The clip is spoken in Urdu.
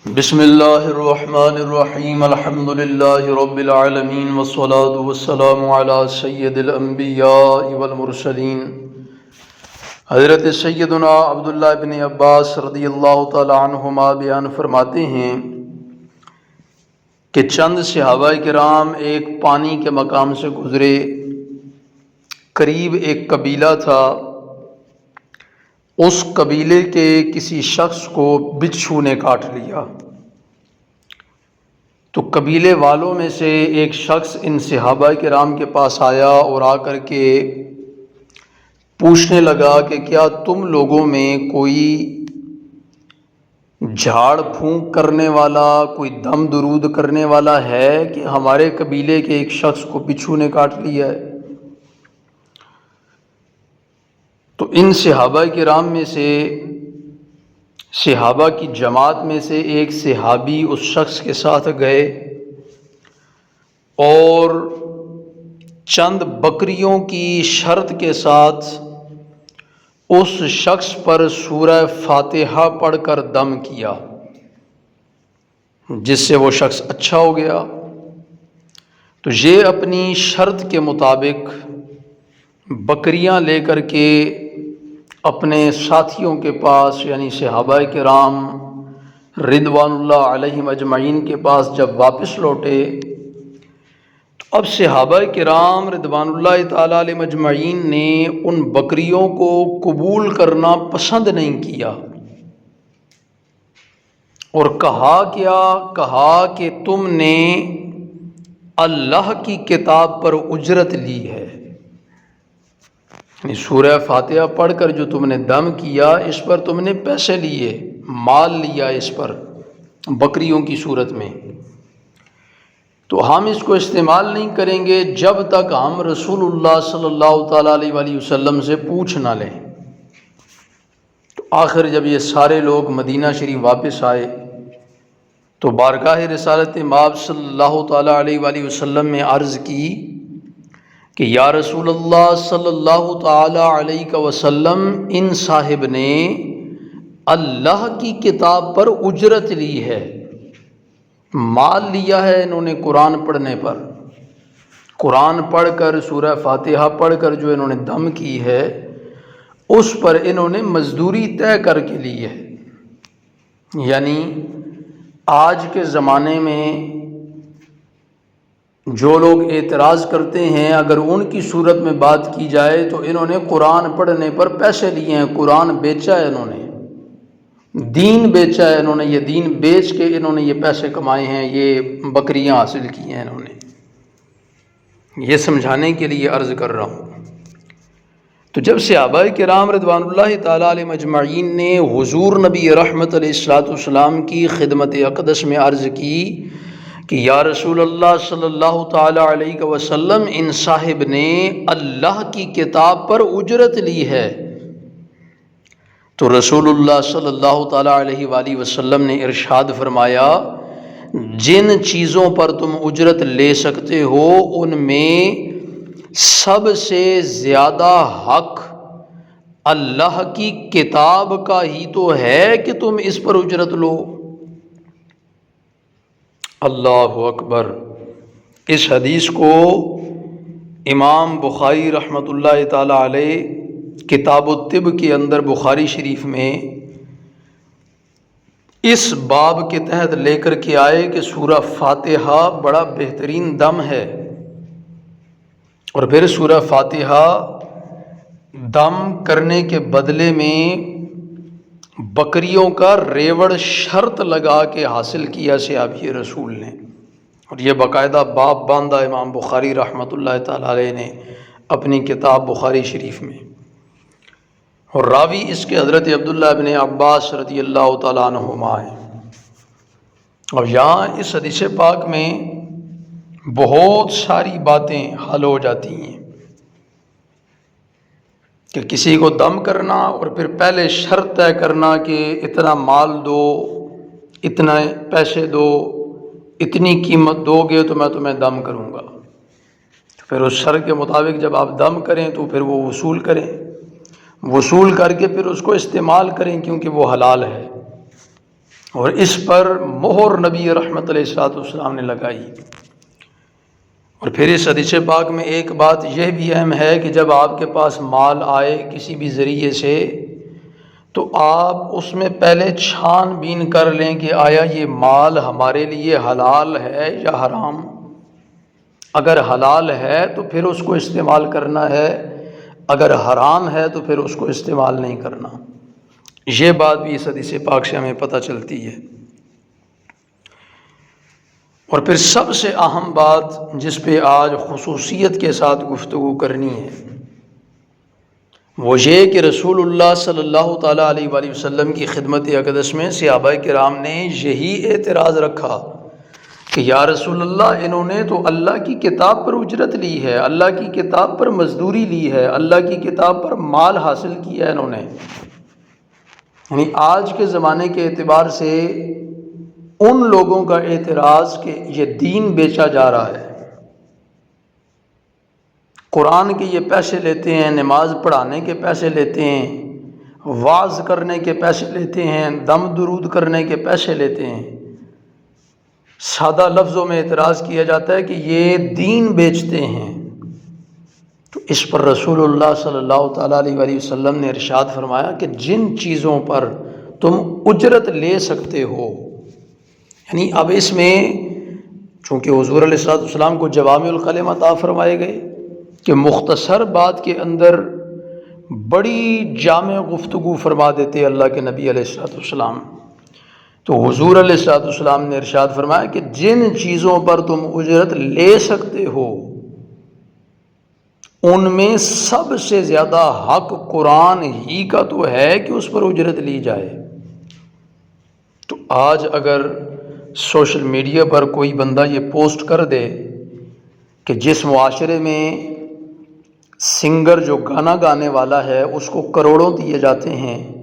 بسم اللہ الرحمن الرحیم الحمد للہ رب العالمین والصلاة والسلام علی سید الانبیاء والمرسلین حضرت سیدنا عبداللہ بن عباس رضی اللہ تعالی عنہما بیان فرماتے ہیں کہ چند صحابہ کرام ایک پانی کے مقام سے گزرے، قریب ایک قبیلہ تھا، اس قبیلے کے کسی شخص کو بچھو نے کاٹ لیا، تو قبیلے والوں میں سے ایک شخص ان صحابہ کرام کے پاس آیا اور آ کر کے پوچھنے لگا کہ کیا تم لوگوں میں کوئی جھاڑ پھونک کرنے والا، کوئی دم درود کرنے والا ہے کہ ہمارے قبیلے کے ایک شخص کو بچھو نے کاٹ لیا ہے؟ تو ان صحابہ کرام میں سے، صحابہ کی جماعت میں سے ایک صحابی اس شخص کے ساتھ گئے اور چند بکریوں کی شرط کے ساتھ اس شخص پر سورہ فاتحہ پڑھ کر دم کیا، جس سے وہ شخص اچھا ہو گیا۔ تو یہ اپنی شرط کے مطابق بکریاں لے کر کے اپنے ساتھیوں کے پاس، یعنی صحابہ کرام رضوان اللہ علیہم اجمعین کے پاس جب واپس لوٹے، تو اب صحابہ کرام رضوان اللہ تعالی علیہم اجمعین نے ان بکریوں کو قبول کرنا پسند نہیں کیا، اور کہا کہ تم نے اللہ کی کتاب پر اجرت لی ہے، یعنی سورہ فاتحہ پڑھ کر جو تم نے دم کیا اس پر تم نے پیسے لیے، مال لیا اس پر بکریوں کی صورت میں، تو ہم اس کو استعمال نہیں کریں گے جب تک ہم رسول اللہ صلی اللہ تعالیٰ علیہ وآلہ وسلم سے پوچھ نہ لیں۔ تو آخر جب یہ سارے لوگ مدینہ شریف واپس آئے تو بارگاہ رسالت مآب صلی اللہ تعالیٰ علیہ وآلہ وسلم میں عرض کی کہ یا رسول اللہ صلی اللہ تعالیٰ علیہ وسلم، ان صاحب نے اللہ کی کتاب پر اجرت لی ہے، مال لیا ہے انہوں نے قرآن پڑھنے پر، قرآن پڑھ کر سورہ فاتحہ پڑھ کر جو انہوں نے دم کی ہے اس پر انہوں نے مزدوری طے کر کے لی ہے۔ یعنی آج کے زمانے میں جو لوگ اعتراض کرتے ہیں، اگر ان کی صورت میں بات کی جائے تو انہوں نے قرآن پڑھنے پر پیسے لیے ہیں، قرآن بیچا ہے، انہوں نے دین بیچا ہے، انہوں نے یہ دین بیچ کے انہوں نے یہ پیسے کمائے ہیں، یہ بکریاں حاصل کی ہیں انہوں نے۔ یہ سمجھانے کے لیے عرض کر رہا ہوں۔ تو جب صحابہ کرام رضوان اللہ تعالیٰ علیہ مجمعین نے حضور نبی رحمت علیہ الصلوۃ والسلام کی خدمت اقدس میں عرض کی کہ یا رسول اللہ صلی اللہ تعالیٰ علیہ وسلم، ان صاحب نے اللہ کی کتاب پر اجرت لی ہے، تو رسول اللہ صلی اللہ تعالیٰ علیہ وآلہ وسلم نے ارشاد فرمایا، جن چیزوں پر تم اجرت لے سکتے ہو ان میں سب سے زیادہ حق اللہ کی کتاب کا ہی تو ہے کہ تم اس پر اجرت لو۔ اللہ اکبر۔ اس حدیث کو امام بخاری رحمۃ اللہ تعالی علیہ کتاب الطب کے اندر بخاری شریف میں اس باب کے تحت لے کر کے آئے کہ سورہ فاتحہ بڑا بہترین دم ہے، اور پھر سورہ فاتحہ دم کرنے کے بدلے میں بکریوں کا ریوڑ شرط لگا کے حاصل کیا صحابی رسول نے، اور یہ باقاعدہ باب باندھا امام بخاری رحمۃ اللہ تعالی علیہ نے اپنی کتاب بخاری شریف میں، اور راوی اس کے حضرت عبداللہ بن عباس رضی اللہ تعالیٰ عنہما ہیں۔ اور یہاں اس حدیث پاک میں بہت ساری باتیں حل ہو جاتی ہیں کہ کسی کو دم کرنا اور پھر پہلے شرط طے کرنا کہ اتنا مال دو، اتنا پیسے دو، اتنی قیمت دو گے تو میں تمہیں دم کروں گا، پھر اس شرط کے مطابق جب آپ دم کریں تو پھر وہ وصول کریں، وصول کر کے پھر اس کو استعمال کریں کیونکہ وہ حلال ہے۔ اور اس پر مہر نبی رحمت علیہ السلام نے لگائی۔ اور پھر اس حدیث پاک میں ایک بات یہ بھی اہم ہے کہ جب آپ کے پاس مال آئے کسی بھی ذریعے سے تو آپ اس میں پہلے چھان بین کر لیں کہ آیا یہ مال ہمارے لیے حلال ہے یا حرام۔ اگر حلال ہے تو پھر اس کو استعمال کرنا ہے، اگر حرام ہے تو پھر اس کو استعمال نہیں کرنا۔ یہ بات بھی اس حدیث پاک سے ہمیں پتہ چلتی ہے۔ اور پھر سب سے اہم بات جس پہ آج خصوصیت کے ساتھ گفتگو کرنی ہے وہ یہ کہ رسول اللہ صلی اللہ تعالیٰ علیہ وآلہ وسلم کی خدمت اقدس میں صحابہ کرام نے یہی اعتراض رکھا کہ یا رسول اللہ انہوں نے تو اللہ کی کتاب پر اجرت لی ہے، اللہ کی کتاب پر مزدوری لی ہے، اللہ کی کتاب پر مال حاصل کیا ہے انہوں نے۔ یعنی آج کے زمانے کے اعتبار سے ان لوگوں کا اعتراض کہ یہ دین بیچا جا رہا ہے، قرآن کے یہ پیسے لیتے ہیں، نماز پڑھانے کے پیسے لیتے ہیں، وعظ کرنے کے پیسے لیتے ہیں، دم درود کرنے کے پیسے لیتے ہیں۔ سادہ لفظوں میں اعتراض کیا جاتا ہے کہ یہ دین بیچتے ہیں۔ تو اس پر رسول اللہ صلی اللہ تعالیٰ علیہ وآلہ وسلم نے ارشاد فرمایا کہ جن چیزوں پر تم اجرت لے سکتے ہو، یعنی اب اس میں چونکہ حضور علیہ السلام کو جوامع الکلم عطا فرمائے گئے کہ مختصر بات کے اندر بڑی جامع گفتگو فرما دیتے اللہ کے نبی علیہ السلام، تو حضور علیہ السلام نے ارشاد فرمایا کہ جن چیزوں پر تم اجرت لے سکتے ہو ان میں سب سے زیادہ حق قرآن ہی کا تو ہے کہ اس پر اجرت لی جائے۔ تو آج اگر سوشل میڈیا پر کوئی بندہ یہ پوسٹ کر دے کہ جس معاشرے میں سنگر جو گانا گانے والا ہے اس کو کروڑوں دیے جاتے ہیں،